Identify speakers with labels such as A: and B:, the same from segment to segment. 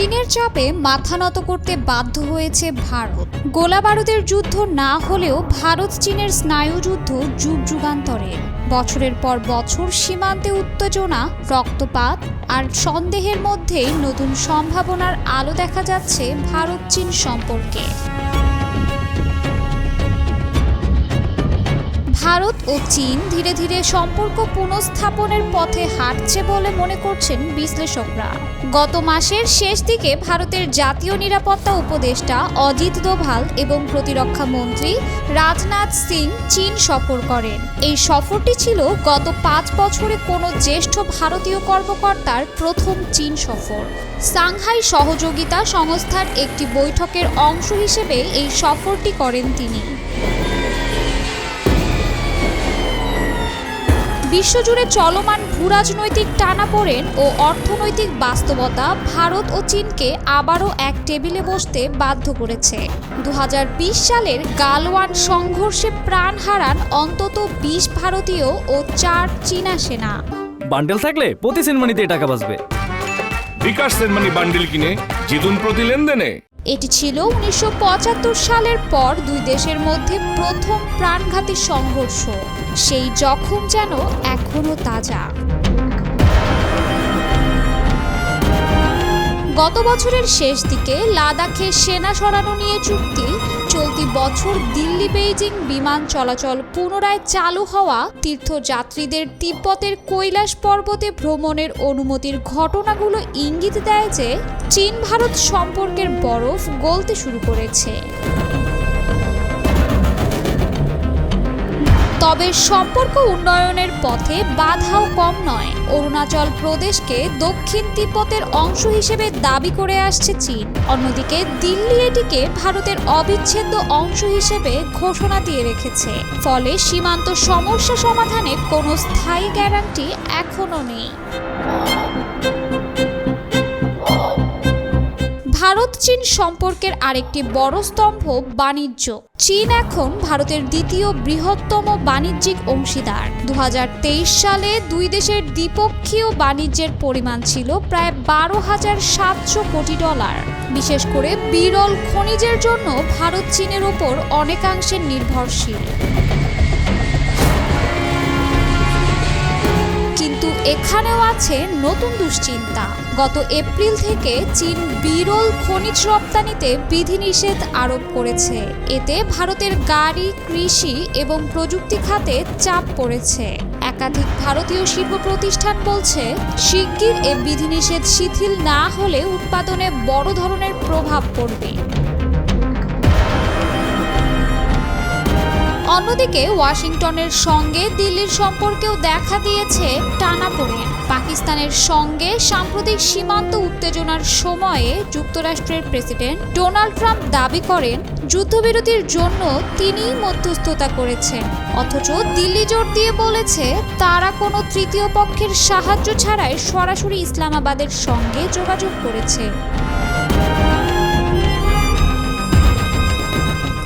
A: চীনের চাপে মাথা নত করতে বাধ্য হয়েছে ভারত। গোলাবারুদের যুদ্ধ না হলেও ভারত চীনের স্নায়ুযুদ্ধ যুগ যুগান্তরের। বছরের পর বছর সীমান্তে উত্তেজনা, রক্তপাত আর সন্দেহের মধ্যেই নতুন সম্ভাবনার আলো দেখা যাচ্ছে ভারত চীন সম্পর্কে। ভারত ও চীন ধীরে ধীরে সম্পর্ক পুনঃস্থাপনের পথে হাঁটছে বলে মনে করছেন বিশ্লেষকরা। গত মাসের শেষ দিকে ভারতের জাতীয় নিরাপত্তা উপদেষ্টা অজিত দোভাল এবং প্রতিরক্ষা মন্ত্রী রাজনাথ সিং চীন সফর করেন। এই সফরটি ছিল গত 5 বছরে কোনো জ্যেষ্ঠ ভারতীয় কর্মকর্তার প্রথম চীন সফর। সাংহাই সহযোগিতা সংস্থার একটি বৈঠকের অংশ হিসেবে এই সফরটি করেন তিনি। বিশ্বজুড়ে চলমান ভূরাজনৈতিক টানাপোড়েন ও অর্থনৈতিক বাস্তবতা ভারত ও চীনকে আবারও এক টেবিলে বসতে বাধ্য করেছে। 2020 সালের গালওয়ান সংঘর্ষে প্রাণ হারান অন্তত 20 ভারতীয় ও 4 চীনা সেনা।
B: বান্ডেল থাকলে প্রতি সেনমানিতে টাকা বাঁচবে।
C: বিকাশ সেনমানি বান্ডেল কিনে জিতুন প্রতি লেনদেনে।
A: এটি ছিল 1975 সালের পর দুই দেশের মধ্যে প্রথম প্রাণঘাতী সংঘর্ষ। সেই জখম যেন এখনো তাজা। গত বছরের শেষ দিকে লাদাখে সেনা সরানো নিয়ে চুক্তি, চলতি বছর দিল্লি বেইজিং বিমান চলাচল পুনরায় চালু হওয়া, তীর্থযাত্রীদের তিব্বতের কৈলাস পর্বতে ভ্রমণের অনুমতির ঘটনাগুলো ইঙ্গিত দেয় যে চীন ভারত সম্পর্কের বরফ গলতে শুরু করেছে। তবে সম্পর্ক উন্নয়নের পথে বাধাও কম নয়। অরুণাচল প্রদেশকে দক্ষিণ তিব্বতের অংশ হিসেবে দাবি করে আসছে চীন। অন্যদিকে দিল্লি এটিকে ভারতের অবিচ্ছেদ্য অংশ হিসেবে ঘোষণা দিয়ে রেখেছে। ফলে সীমান্ত সমস্যা সমাধানে কোনো স্থায়ী গ্যারান্টি এখনো নেই। ভারত চীন সম্পর্কের আরেকটি বড় স্তম্ভ বাণিজ্য। চীন এখন ভারতের দ্বিতীয় বৃহত্তম বাণিজ্যিক অংশীদার। 2023 সালে দুই দেশের দ্বিপক্ষীয় বাণিজ্যের পরিমাণ ছিল প্রায় $12,700 কোটি। বিশেষ করে বিরল খনিজের জন্য ভারত চীনের উপর অনেকাংশে নির্ভরশীল। কিন্তু এখানেও আছে নতুন দুশ্চিন্তা। গত এপ্রিল থেকে চীন বিরল খনিজ রপ্তানিতে বিধিনিষেধ আরোপ করেছে। এতে ভারতের গাড়ি, কৃষি এবং প্রযুক্তি খাতে চাপ পড়েছে। একাধিক ভারতীয় শিল্প প্রতিষ্ঠান বলছে, শিগগির এ বিধিনিষেধ শিথিল না হলে উৎপাদনে বড় ধরনের প্রভাব পড়বে। অন্যদিকে ওয়াশিংটনের সঙ্গে দিল্লির সম্পর্কেও দেখা দিয়েছে টানাপোড়েন। পাকিস্তানের সঙ্গে সাম্প্রতিক সীমান্ত উত্তেজনার সময়ে যুক্তরাষ্ট্রের প্রেসিডেন্ট ডোনাল্ড ট্রাম্প দাবি করেন যুদ্ধবিরতির জন্য তিনিই মধ্যস্থতা করেছেন। অথচ দিল্লি জোর দিয়ে বলেছে তারা কোনো তৃতীয় পক্ষের সাহায্য ছাড়াই সরাসরি ইসলামাবাদের সঙ্গে যোগাযোগ করেছে।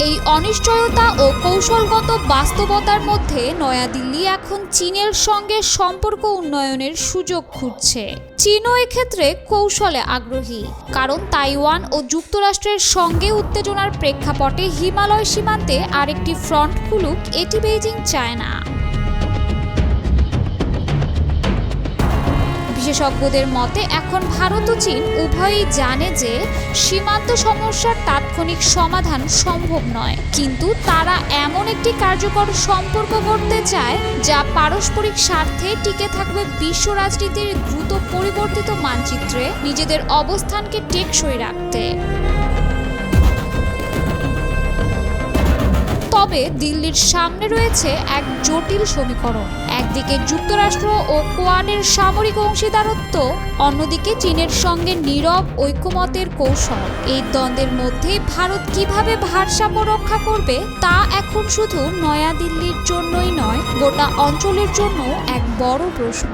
A: এই অনিশ্চয়তা ও কৌশলগত বাস্তবতার মধ্যে নয়াদিল্লি এখন চীনের সঙ্গে সম্পর্ক উন্নয়নের সুযোগ খুঁজছে। চীনও এক্ষেত্রে কৌশলে আগ্রহী, কারণ তাইওয়ান ও যুক্তরাষ্ট্রের সঙ্গে উত্তেজনার প্রেক্ষাপটে হিমালয় সীমান্তে আরেকটি ফ্রন্ট খুলুক এটি বেইজিং চায় না। বিশেষজ্ঞদের মতে এখন ভারত ও চীন উভয়ই জানে যে সীমান্ত সমস্যার তাৎক্ষণিক সমাধান সম্ভব নয়, কিন্তু তারা এমন একটি কার্যকর সম্পর্ক গড়তে চায় যা পারস্পরিক স্বার্থে টিকে থাকবে বিশ্ব রাজনীতির দ্রুত পরিবর্তিত মানচিত্রে নিজেদের অবস্থানকে টেকসই রাখতে। তবে দিল্লির সামনে রয়েছে এক জটিল সমীকরণ। একদিকে যুক্তরাষ্ট্র ও কোয়াডের সামরিক অংশীদারত্ব, অন্যদিকে চীনের সঙ্গে নীরব ঐক্যমতের কৌশল। এই দ্বন্দ্বের মধ্যে ভারত কিভাবে ভারসাম্য রক্ষা করবে তা এখন শুধু নয়াদিল্লির জন্যই নয়, গোটা অঞ্চলের জন্য এক বড় প্রশ্ন।